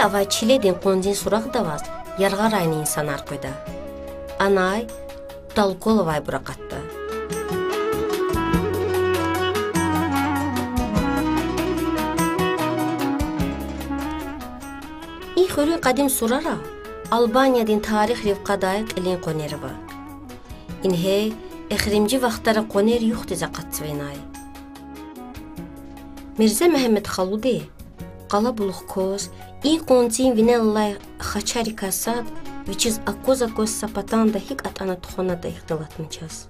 avay çiledin qondin suraq davaz, yarğa rayını insan arqıda. Anay, dalqolovay buraqatda. İyi xörü qadim surara, Albaniyadin tarix rivqadayıq ilin qoneri var. İnhey, əxirimci vaxtlara qoner yoxdur zaqatsıvinay. Mirza Məhəmməd Xaludi, qala buluq koz, in qontin vinellay xaçari kasad, viçiz akoz sapatan da hik atana tuxona da ixtilatmıçaz.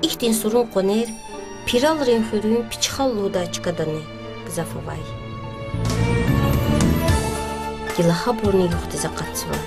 İhtin surun qoner, piral renxörün piçxalluda çıqadanı qızafavay. Gilaha burnu yoxdu zaqatsıva.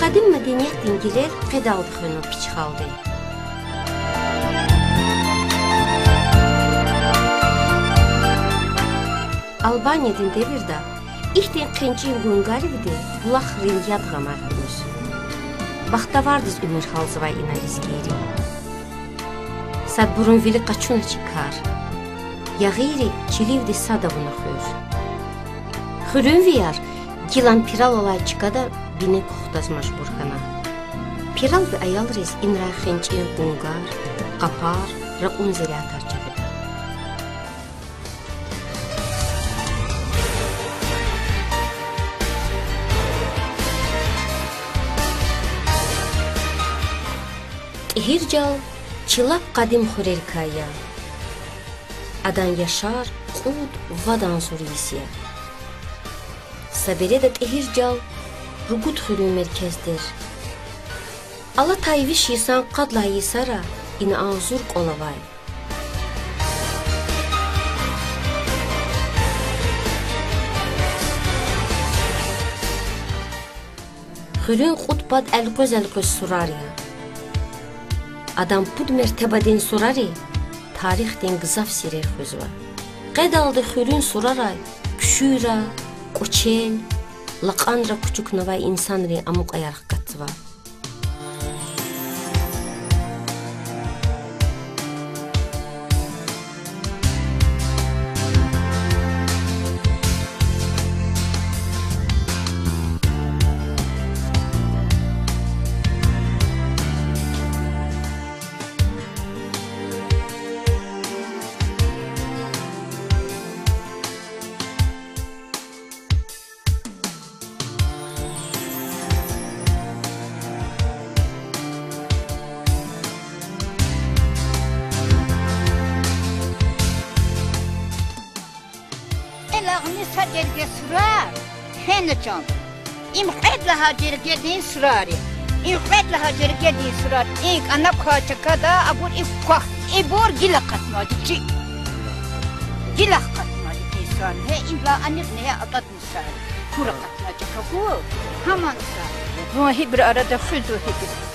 Qadim medeniyet dingiler qedaldı xönü piçxaldı. Albaniyadın devirdə ihtin qençin Gungarivdi bulaq ringyat qamarqınız. Baxta vardız ümür halzıvay inariz geri. Sad burun vili qaçuna çıkar. Yağiri çilivdi sadavuna xür. Xürün viyar gilan piral olay çıkada bine kuxtazmaş burxana. Piral ve ayal rez inra xençin Gungar, qapar, raqun zeli atar çağıda. Tehircal, çılap qadim xurerkaya. Adan yaşar, qud vadan surisiya. Sabere de tehircal, Rugut xürün merkezdir. Ala tayviş yisan qadla yisara, ina azurq olavay. Xürün qutbad el-göz surariya. Adam pud mertebadin surari, tarixden qızaf sirer xözva. Qedaldı xürün suraray, küşüra, qoçel, laqanra küçük navay insanri amuk ayarıq qatıva. Elağını sacerge surar, hençan. İmqet laha cergedin surari. İmqet laha cergedin surar. İlk anak kaçakada abur ifkah. İbor gila katmadı ki. Gila katmadı ki insan. He imla anir neye adat misal. Kura katmadı kaku. Haman sa. Bu hibir arada füzu hibir.